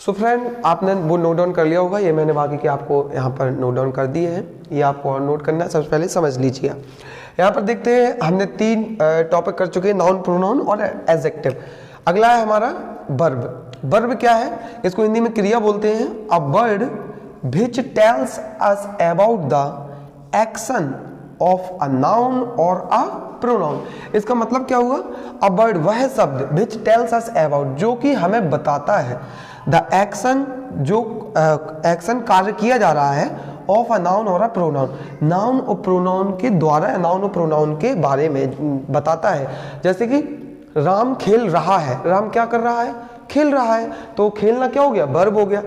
So friend, आपने वो note down कर लिया होगा। ये मैंने बाकी के आपको यहाँ पर नोट डाउन कर दिए हैं, ये आपको और नोट करना है। सबसे पहले समझ लीजिए, यहाँ पर देखते हैं हमने 3 टॉपिक कर चुके हैं, नाउन, प्रोनाउन और एडजेक्टिव। अगला है हमारा वर्ब। वर्ब क्या है? इसको हिंदी में क्रिया बोलते हैं। अ word which tells us about the action of a noun और अ प्रोनाउन। इसका मतलब क्या हुआ? अ वर्ड वह शब्द व्हिच टेल्स अस अबाउट, जो कि हमें बताता है द एक्शन, जो एक्शन कार्य किया जा रहा है, ऑफ अ नाउन और अ प्रोनाउन, नाउन और प्रोनाउन के द्वारा, नाउन और प्रोनाउन के बारे में बताता है। जैसे कि राम खेल रहा है, राम क्या कर रहा है? खेल रहा है। तो खेलना क्या हो गया? वर्ब हो गया।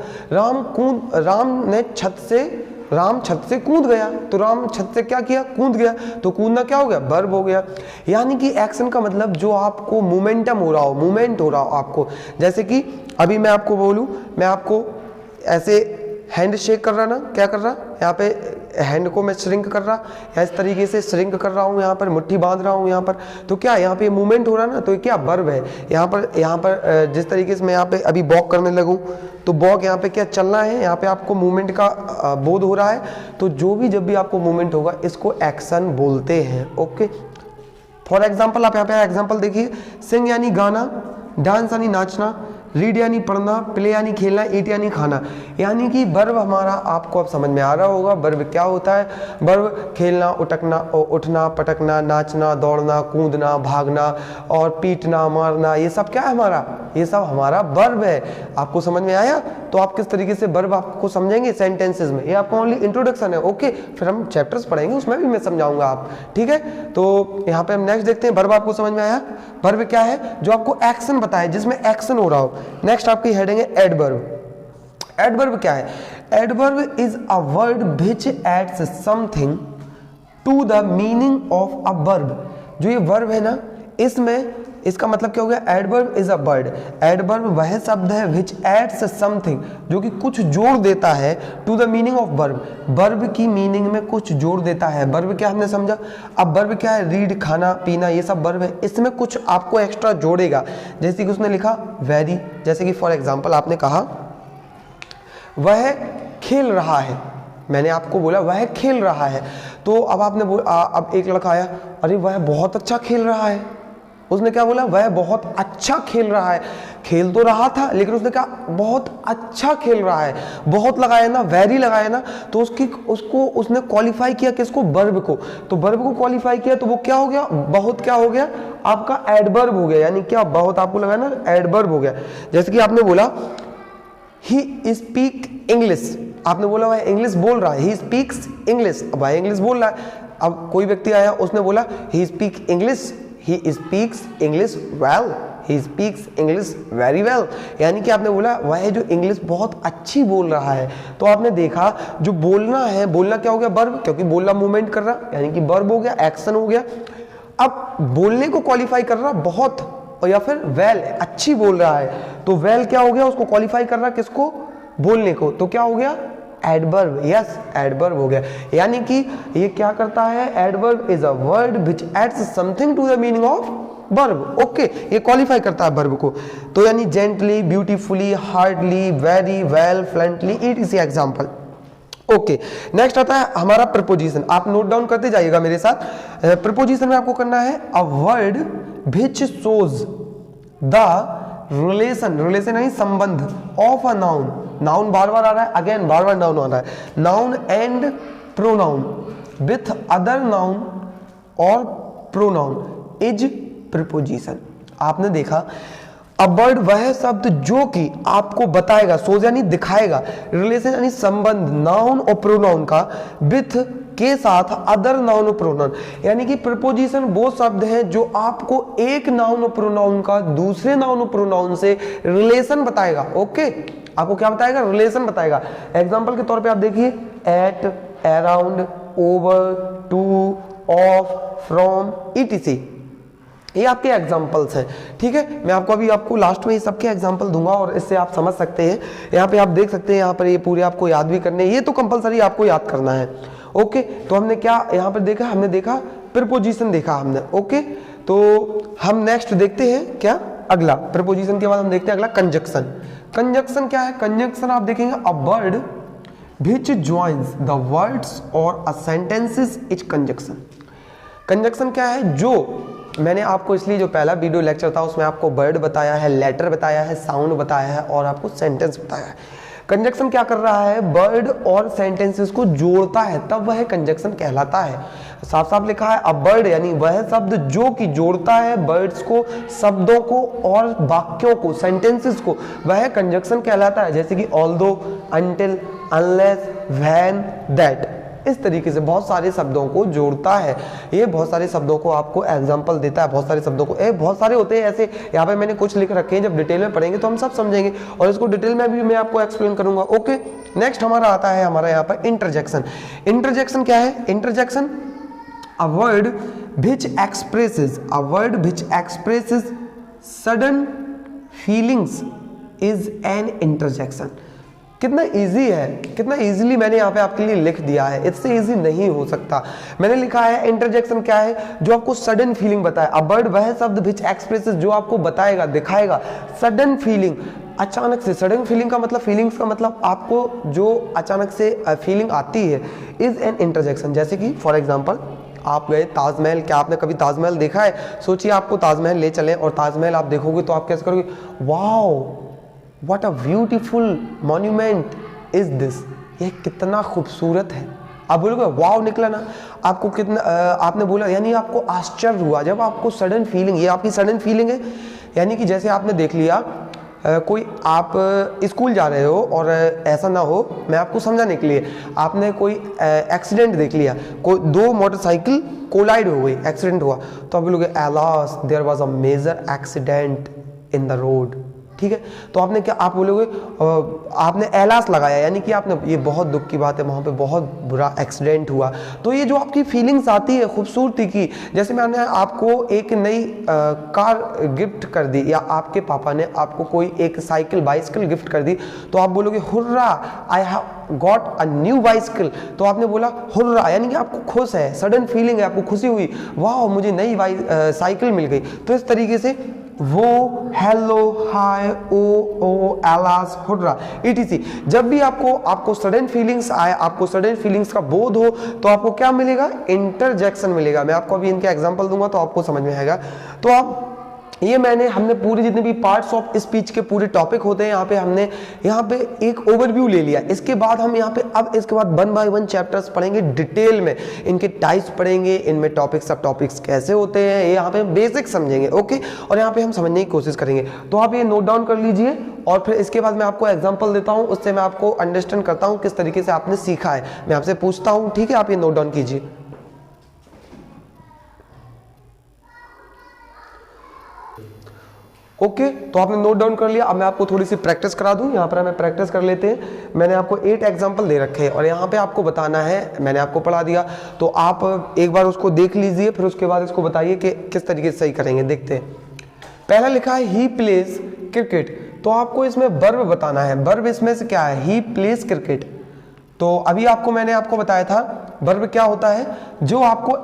राम छत से कूद गया, तो राम छत से क्या किया? कूद गया। तो कूदना क्या हो गया? वर्ब हो गया। यानी कि एक्शन का मतलब जो आपको मोमेंटम हो रहा हो, मूवमेंट हो रहा हो आपको। जैसे कि अभी मैं आपको बोलूं, मैं आपको ऐसे हैंड शेक कर रहा ना, क्या कर रहा? यहाँ पे हैंड को मैं श्रिंक कर रहा, या इस तरीके से श्रिंक कर रहा हूँ, यहाँ पर मुट्ठी बांध रहा हूँ यहाँ पर, तो क्या यहाँ पे मूवमेंट हो रहा ना, तो ये क्या? वर्ब है। यहाँ पर जिस तरीके से मैं यहाँ पे अभी वॉक करने लगूँ, तो वॉक यहाँ पे क्या चलना है, यहाँ पे आपको मूवमेंट का बोध हो रहा है। तो जो भी जब भी आपको मूवमेंट होगा, इसको एक्शन बोलते हैं। ओके, फॉर एग्जाम्पल आप यहाँ पे एग्जाम्पल देखिए, सिंग यानी गाना, डांस यानी नाचना, रीड यानी पढ़ना, प्ले यानी खेलना, ईट यानी खाना। यानी कि वर्ब हमारा आपको अब समझ में आ रहा होगा वर्ब क्या होता है। वर्ब खेलना, उठना, पटकना, नाचना, दौड़ना, कूदना, भागना और पीटना, मारना, ये सब क्या है हमारा? ये सब हमारा वर्ब है। आपको समझ में आया? तो आप किस तरीके से वर्ब आपको समझेंगे सेंटेंसेस में। ये आपका ओनली इंट्रोडक्शन है। ओके, फिर हम चैप्टर्स पढ़ेंगे, उसमें भी मैं समझाऊंगा आप, ठीक है। तो यहाँ पे हम नेक्स्ट देखते हैं, वर्ब आपको समझ में आया? वर्ब क्या है? जो आपको एक्शन बताए, जिसमें एक्शन हो रहा हो। नेक्स्ट आपकी हेडिंग है एडवर्ब। एडवर्ब क्या है? Adverb is a word which adds something to the meaning of a verb. जो ये वर्ब है ना, इसमें इसका मतलब क्या हो गया? Adverb is a word, adverb वह शब्द है व्हिच एड्स समथिंग, जो कि कुछ जोड़ देता है, to the meaning of verb, verb की मीनिंग में कुछ जोड़ देता है। वर्ब क्या हमने समझा? अब वर्ब क्या है? रीड, खाना, पीना, ये सब वर्ब है। इसमें कुछ आपको एक्स्ट्रा जोड़ेगा। जैसे कि उसने लिखा वेरी, जैसे कि फॉर एग्जाम्पल आपने कहा वह खेल रहा है, मैंने आपको बोला वह खेल रहा है, तो अब आपने अब एक लड़का आया, अरे वह बहुत अच्छा खेल रहा है। उसने क्या बोला? वह बहुत अच्छा खेल रहा है। खेल तो रहा था, लेकिन उसने कहा बहुत अच्छा खेल रहा है। बहुत लगाया ना, वेरी लगाया ना, तो उसको उसने क्वालिफाई किया किसको? वर्ब को। तो वर्ब को क्वालिफाई किया, तो वो क्या हो गया? बहुत क्या हो गया? आपका एडवर्ब हो गया। यानी क्या? बहुत आपको लगा ना, एडवर्ब हो गया। जैसे कि आपने बोला ही स्पीक इंग्लिश, आपने बोला वह इंग्लिश बोल रहा है, ही स्पीक्स इंग्लिश, अब वह इंग्लिश बोल रहा है। अब कोई व्यक्ति आया, उसने बोला he speak English, he speaks English well, he speaks English very well। यानी कि आपने बोला वह जो इंग्लिश बहुत अच्छी बोल रहा है। तो आपने देखा जो बोलना है, बोलना क्या हो गया? वर्ब, क्योंकि बोलना मूवमेंट कर रहा, यानी कि वर्ब हो गया, एक्शन हो गया। अब बोलने को क्वालिफाई कर रहा बहुत, और या फिर वेल, अच्छी बोल रहा है, तो वेल क्या हो गया? उसको क्वालिफाई कर रहा किसको? बोलने को, तो क्या हो गया? एडवर्ब। यस, एडवर्ब हो गया। यानी कि ये क्या करता है? Adverb is a word which adds something to the meaning of verb. Okay, ये क्वालिफाई करता है वर्ब को। तो यानी gently, beautifully, hardly, very, well, fluently, it is example. Okay, next आता है हमारा प्रपोजिशन। आप नोट डाउन करते जाइएगा मेरे साथ। प्रपोजिशन में आपको करना है अ word which shows the relation, relation यानी संबंध, ऑफ अ नाउन, नाउन बार बार आ रहा है, अगेन बार बार नाउन आ रहा है, noun and pronoun with other noun और प्रोनाउन इज प्रीपोजिशन। आपने देखा अब वर्ड वह शब्द जो कि आपको बताएगा, सोच यानी दिखाएगा, रिलेशन यानी संबंध नाउन और प्रोनाउन का, विथ के साथ अदर नाउन और प्रोनाउन। यानी कि प्रीपोजिशन वो शब्द है जो आपको एक नाउन और प्रोनाउन का दूसरे नाउन और प्रोनाउन से रिलेशन बताएगा। ओके, आपको क्या बताएगा? रिलेशन बताएगा। एग्जांपल के तौर पे आप देखिए, at, around, over, to, of, from, ETC, ये आपके एग्जांपल्स हैं। ठीक है, मैं आपको लास्ट में ये सबके एग्जांपल दूंगा और इससे आप समझ सकते हैं। यहाँ पे आप देख सकते हैं, यहाँ पर ये पूरे आपको याद भी करने, ये तो कंपलसरी आपको याद करना है। ओके, तो हमने क्या यहाँ पर देखा? हमने देखा प्रीपोजिशन देखा हमने। ओके, तो हम नेक्स्ट देखते हैं क्या? अगला प्रपोजिशन के बाद हम देखते हैं अगला कंजक्शन। कंजक्शन क्या है? कंजक्शन आप देखेंगे a word which joins the words or a sentences is conjunction। Conjunction क्या है? जो मैंने आपको इसलिए जो पहला वीडियो लेक्चर था उसमें आपको वर्ड बताया है, लेटर बताया है, साउंड बताया है और आपको सेंटेंस बताया है। कंजक्शन क्या कर रहा है? वर्ड और सेंटेंसेस को जोड़ता है, तब वह कंजक्शन कहलाता है। साफ साफ लिखा है अ वर्ड, यानी वह शब्द जो कि जोड़ता है वर्ड्स को, शब्दों को और वाक्यों को, सेंटेंसेस को, वह कंजक्शन कहलाता है। जैसे कि although, until, unless, when, that, इस तरीके से बहुत सारे शब्दों को जोड़ता है। ये बहुत सारे शब्दों को आपको एग्जाम्पल देता है, बहुत सारे शब्दों को, बहुत सारे होते हैं ऐसे। यहाँ पे मैंने कुछ लिख रखे हैं, जब डिटेल में पढ़ेंगे तो हम सब समझेंगे और इसको डिटेल में भी मैं आपको एक्सप्लेन करूंगा। ओके, नेक्स्ट हमारा आता है हमारा यहाँ पर इंटरजेक्शन। इंटरजेक्शन क्या है? Interjection a word which expresses sudden feelings is an interjection। कितना इजी है, कितना इजीली मैंने यहाँ पे आपके लिए लिख दिया है, इससे इजी नहीं हो सकता। मैंने लिखा है इंटरजेक्शन क्या है? जो आपको सडन फीलिंग बताए। अ वर्ड वह शब्द which expresses, जो आपको बताएगा, दिखाएगा सडन फीलिंग, अचानक से। सडन फीलिंग का मतलब, फीलिंग्स का मतलब आपको जो अचानक से फीलिंग आती है, इज एन इंटरजेक्शन। जैसे कि फॉर एग्जाम्पल आप गए ताजमहल, क्या आपने कभी ताजमहल देखा है? सोचिए आपको ताजमहल ले चलें और ताजमहल आप देखोगे तो आप कैसे करोगे? Wow what a beautiful monument is this, ये कितना खूबसूरत है। आप बोलोगे वाओ निकला ना, आपको कितना आपने बोला, यानी आपको आश्चर्य हुआ। जब आपको सडन फीलिंग, ये आपकी सडन फीलिंग है, यानी कि जैसे आपने देख लिया कोई, आप स्कूल जा रहे हो और ऐसा ना हो, मैं आपको समझाने के लिए, आपने कोई एक्सीडेंट देख लिया, कोई दो मोटरसाइकिल कोलाइड हो गई, एक्सीडेंट हुआ, तो आप बोलोगे alas there was a major accident in the road. ठीक है, तो आपने क्या, आप बोलोगे आपने एलास लगाया, यानी कि आपने, ये बहुत दुख की बात है, वहाँ पे बहुत बुरा एक्सीडेंट हुआ। तो ये जो आपकी फीलिंग्स आती है खूबसूरती की, जैसे मैंने आपको एक नई कार गिफ्ट कर दी, या आपके पापा ने आपको कोई एक साइकिल, बाइसिकल गिफ्ट कर दी, तो आप बोलोगे hurrah I have got a new bicycle. तो आपने बोला हुर्रा, यानी कि आपको खुश है, सडन फीलिंग है, आपको खुशी हुई, वाह मुझे नई साइकिल मिल गई। तो इस तरीके से वो, हेलो, हाय, ओ, एलास, हुर्रा, etc। जब भी आपको सडन फीलिंग्स आए, आपको सडन फीलिंग्स का बोध हो, तो आपको क्या मिलेगा? इंटरजेक्शन मिलेगा। मैं आपको अभी इनके एग्जांपल दूंगा तो आपको समझ में आएगा। तो आप ये हमने पूरे जितने भी पार्ट्स ऑफ स्पीच के पूरे टॉपिक होते हैं, हमने यहाँ पे एक ओवरव्यू ले लिया। इसके बाद हम यहाँ पे अब इसके बाद 1 बाय 1 चैप्टर्स पढ़ेंगे डिटेल में, इनके टाइप्स पढ़ेंगे, इनमें टॉपिक्स, सब टॉपिक्स कैसे होते हैं, ये यहाँ पे बेसिक समझेंगे। ओके, और यहाँ पे हम समझने की कोशिश करेंगे। तो आप ये नोट डाउन कर लीजिए और फिर इसके बाद मैं आपको एग्जाम्पल देता हूँ, उससे मैं आपको अंडरस्टैंड करता हूँ किस तरीके से आपने सीखा है। मैं आपसे पूछता हूँ, ठीक है, आप ये नोट डाउन कीजिए। ओके, तो आपने नोट डाउन कर लिया। अब मैं आपको थोड़ी सी प्रैक्टिस करा दूं। यहाँ पर हमें प्रैक्टिस कर लेते हैं। मैंने आपको 8 एग्जांपल दे रखे हैं और यहाँ पे आपको बताना है, मैंने आपको पढ़ा दिया, तो आप एक बार उसको देख लीजिए, फिर उसके बाद इसको बताइए कि किस तरीके से सही करेंगे। देखते हैं, पहला लिखा है ही प्लेज क्रिकेट, तो आपको इसमें वर्ब बताना है। वर्ब इसमें से क्या है? He plays cricket. तो अभी मैंने आपको बताया था वर्ब क्या होता है, जो आपको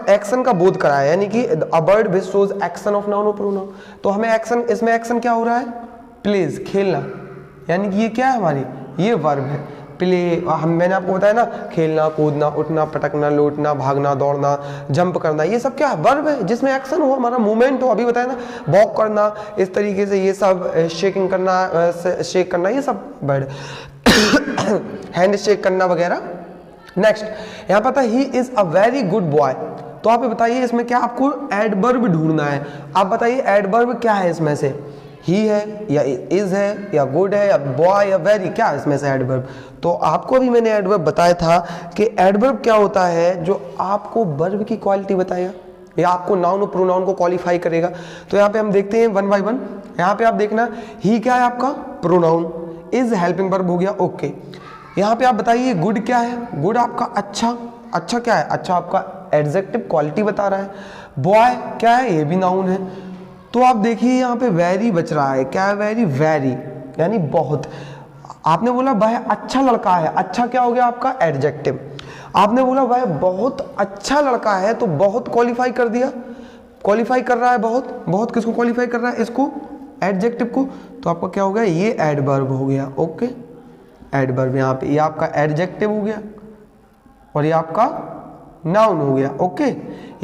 एक्शन का बोध कराया, यानी कि अ word which shows action of noun और प्रोनाउन। तो हमें एक्शन, इसमें एक्शन क्या हो रहा है? प्लेज, खेलना, यानी कि ये क्या है हमारी, ये वर्ब है। प्ले, मैंने आपको बताया ना, खेलना, कूदना, उठना, पटकना, लौटना, भागना, दौड़ना, जंप करना, ये सब क्या है? वर्ब है, जिसमें एक्शन हो, हमारा मूवमेंट हो। अभी बताया ना, वॉक करना, इस तरीके से, ये सब शेकिंग करना, शेक करना, ये सब वर्ड, हैंड शेक करना वगैरह। नेक्स्ट यहाँ पर था he is a very good boy, तो आप बताइए इसमें क्या आपको एडवर्ब ढूंढना है। आप बताइए एडवर्ब क्या है इसमें से, ही है या इज है या गुड है या बॉय या वेरी, क्या है इसमें से एडवर्ब? तो आपको अभी मैंने एडवर्ब बताया था कि एडवर्ब क्या होता है, जो आपको वर्ब की क्वालिटी बताएगा या आपको नाउन और प्रोनाउन को क्वालिफाई करेगा। तो यहाँ पे हम देखते हैं 1 बाय 1। यहाँ पे आप देखना, ही क्या है आपका प्रोनाउन, इज हेल्पिंग वर्ब हो गया। ओके, यहाँ पे आप बताइए गुड क्या है? गुड आपका अच्छा, अच्छा क्या है? अच्छा आपका एडजेक्टिव क्वालिटी बता रहा है। बॉय क्या है? ये भी नाउन है। तो आप देखिए यहाँ पे वेरी बच रहा है, क्या है? वेरी, वेरी यानी बहुत। आपने बोला वह अच्छा लड़का है, अच्छा क्या हो गया आपका? एडजेक्टिव। आपने बोला वह बहुत अच्छा लड़का है, तो बहुत क्वालिफाई कर दिया, क्वालिफाई कर रहा है बहुत, बहुत किसको क्वालिफाई कर रहा है, इसको, एडजेक्टिव को, तो आपका क्या हो गया, ये एडवर्ब हो गया। ओके, एडवर्ब यहाँ पे, ये आपका एडजेक्टिव हो गया और ये आपका नाउन हो गया। ओके,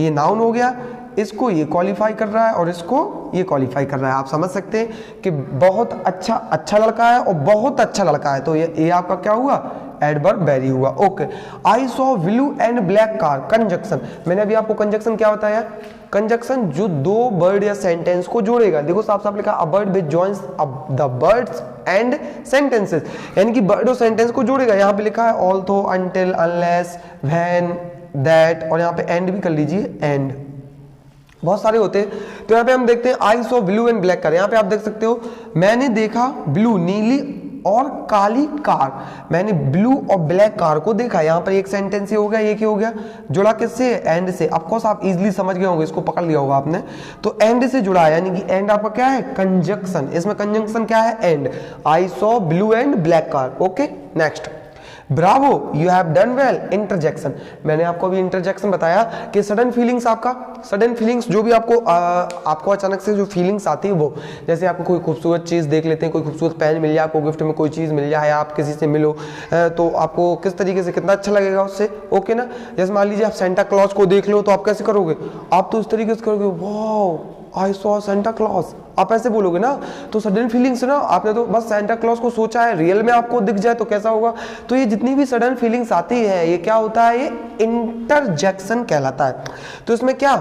ये नाउन हो गया, इसको ये क्वालिफाई कर रहा है और इसको ये क्वालिफाई कर रहा है। आप समझ सकते हैं कि बहुत अच्छा लड़का है और बहुत अच्छा लड़का है, तो ये आपका क्या हुआ, एडवर्ब वेरी हुआ। Okay, I saw blue and black car, conjunction, मैंने अभी आपको कंजक्शन क्या बताया, कंजक्शन जो दो वर्ड या सेंटेंस को जोड़ेगा। देखो साफ साफ लिखा, a word which joins the words and sentences, यानी कि वर्ड और सेंटेंस को जोड़ेगा। यहाँ पे लिखा है although, until, unless, when, that, और यहाँ पे एंड भी कर लीजिए, एंड, बहुत सारे होते हैं। तो यहाँ पे हम देखते हैं I saw blue and black car, यहाँ पे आप देख सकते हो, मैंने देखा ब्लू नीली और काली कार, मैंने ब्लू और ब्लैक कार को देखा। यहाँ पर एक सेंटेंस ही हो गया, ये क्या हो गया, जुड़ा किससे, एंड से। ऑफ कोर्स आप इजीली समझ गए होंगे, इसको पकड़ लिया होगा आपने, तो एंड से जुड़ा है, यानी कि एंड आपका क्या है, कंजक्शन। इसमें कंजक्शन क्या है, and, I saw blue and black car. Okay, next, Bravo you have done well, interjection, मैंने आपको अभी इंटरजेक्शन बताया कि सडन फीलिंग्स, आपका सडन फीलिंग्स जो भी आपको अचानक से जो फीलिंग्स आती है, वो जैसे आपको कोई खूबसूरत चीज़ देख लेते हैं, कोई खूबसूरत पेन मिल जाए आपको गिफ्ट में, कोई चीज़ मिल जाए, आप किसी से मिलो तो आपको किस तरीके से कितना अच्छा लगेगा उससे। ओके ना, जैसे मान लीजिए आप सेंटा क्लॉज को देख लो, तो आप कैसे करोगे, आप तो इस तरीके से करोगे, वाह आई सॉ सेंटा क्लॉज, आप ऐसे बोलोगे ना। तो सडन फीलिंग्स ना, आपने तो बस सेंटा क्लॉज को सोचा है, रियल में आपको दिख जाए तो कैसा होगा। तो ये जितनी भी सडन फीलिंग्स आती है, ये क्या होता है, ये इंटरजेक्शन कहलाता है। तो इसमें क्या,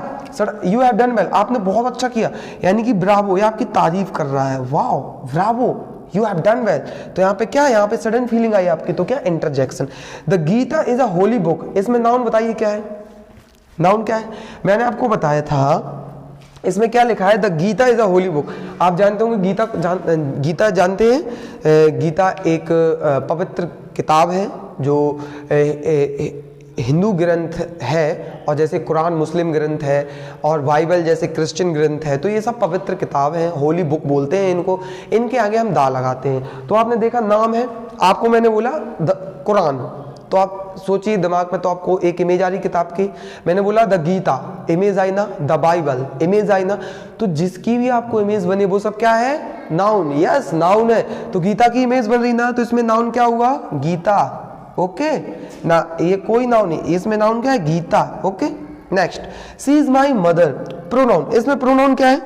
यू हैव डन वेल, आपने बहुत अच्छा किया, यानी कि ब्रावो, ये आपकी तारीफ कर रहा है, wow Bravo you have done well. तो यहाँ पे क्या है, यहाँ पे सडन फीलिंग आई आपकी, तो क्या, interjection. The Gita is a holy book, इसमें नाउन बताइए क्या है, नाउन क्या है, मैंने आपको बताया था, इसमें क्या लिखा है, the Gita is a holy book. आप जानते होंगे गीता जानते हैं, गीता एक पवित्र किताब है जो हिंदू ग्रंथ है, और जैसे कुरान मुस्लिम ग्रंथ है और बाइबल जैसे क्रिश्चियन ग्रंथ है, तो ये सब पवित्र किताब हैं, होली बुक बोलते हैं इनको, इनके आगे हम दा लगाते हैं। तो आपने देखा नाम है, आपको मैंने बोला कुरान, तो आप सोचिए दिमाग में, तो आपको एक इमेज आ रही किताब की, मैंने बोला द गीता, इमेज आई ना, द बाइबल, इमेज आई ना, तो जिसकी भी आपको इमेज बनी वो सब क्या है, नाउन। यस, नाउन है, तो गीता की इमेज बन रही ना, तो इसमें नाउन क्या हुआ, गीता। ओके ना, ये कोई नाउन नहीं, इसमें नाउन क्या है, Gita. Okay, next, she is my mother, pronoun, इसमें प्रोनाउन क्या है,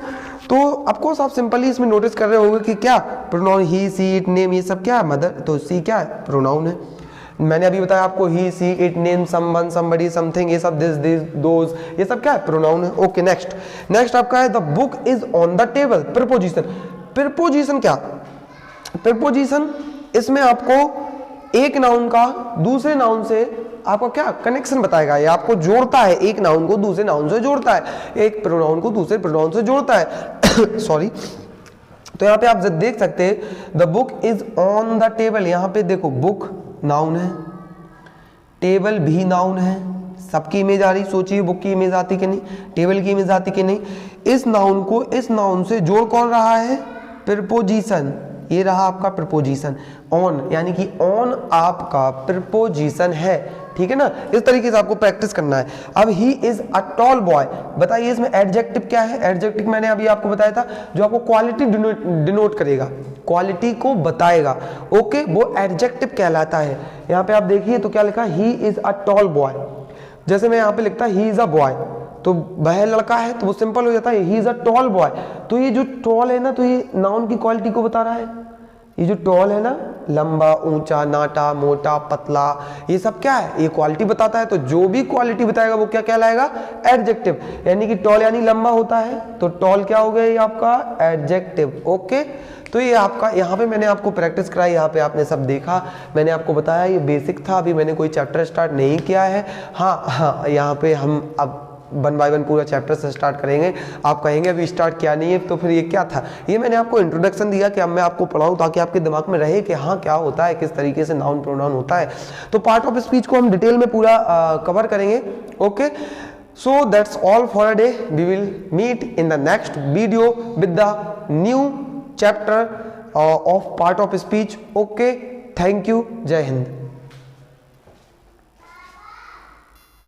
तो आपको आप सिंपली इसमें नोटिस कर रहे होंगे कि क्या pronoun, he, she, it, name, ये सब क्या है, मदर, तो सी क्या है, प्रोनाउन है। मैंने अभी बताया आपको, he, she, it, name, someone, somebody, something, ये सब, दिस, दोज, ये सब क्या है, प्रोनाउन है। ओके, नेक्स्ट आपका है, the book is on the table, preposition. Preposition क्या, प्रीपोजिशन, इसमें आपको एक नाउन का दूसरे नाउन से आपको क्या कनेक्शन बताएगा, ये आपको जोड़ता है, एक नाउन को दूसरे नाउन से जोड़ता है, एक प्रोनाउन को दूसरे प्रोनाउन से जोड़ता है सॉरी। तो यहाँ पे आप देख सकते हैं, the book is on the table, यहाँ पे देखो, बुक नाउन है, टेबल भी नाउन है, सबकी इमेज आ रही, सोचिए बुक की इमेज आती कि नहीं, टेबल की इमेज आती कि नहीं। इस नाउन को इस नाउन से जोड़ कौन रहा है, प्रीपोजिशन, ये रहा आपका प्रीपोजिशन, ऑन, यानी कि ऑन आपका प्रीपोजिशन है, ठीक है ना। इस तरीके से आपको प्रैक्टिस करना है। अब he is a tall boy, बताइए इसमें एडजेक्टिव क्या है, एडजेक्टिव मैंने अभी आपको बताया था, जो आपको क्वालिटी डिनोट करेगा, क्वालिटी को बताएगा। ओके, वो एडजेक्टिव कहलाता है। यहाँ पे आप देखिए तो क्या लिखा, he is a tall boy, जैसे मैं यहाँ पे लिखता ही इज अ बॉय, तो वह लड़का है, तो वो सिंपल हो जाता है, he is a tall boy. तो ये जो टॉल है ना, तो ये नाउन की क्वालिटी को बता रहा है। ये जो टॉल है ना, लंबा, ऊंचा, नाटा, मोटा, पतला, ये सब क्या है, ये क्वालिटी बताता है। तो जो भी क्वालिटी बताएगा वो क्या कहलाएगा, एडजेक्टिव। यानी कि टॉल यानी लंबा होता है, तो टॉल क्या हो गया, ये आपका एडजेक्टिव। ओके, तो ये आपका, यहाँ पे मैंने आपको प्रैक्टिस कराई, यहाँ पे आपने सब देखा, मैंने आपको बताया, ये बेसिक था, अभी मैंने कोई चैप्टर स्टार्ट नहीं किया है। हाँ, यहाँ पे हम अब 1 बाय 1 पूरा चैप्टर से स्टार्ट करेंगे। आप कहेंगे अभी स्टार्ट किया नहीं है, तो फिर ये क्या था, ये मैंने आपको इंट्रोडक्शन दिया कि अब मैं आपको पढ़ाऊँ, ताकि आपके दिमाग में रहे कि हाँ क्या होता है, किस तरीके से नाउन प्रोनाउन होता है। तो पार्ट ऑफ स्पीच को हम डिटेल में पूरा कवर करेंगे। Okay, so that's all for a day. We will meet in the next video with the new chapter of part of speech. Okay, thank you. Jai Hind.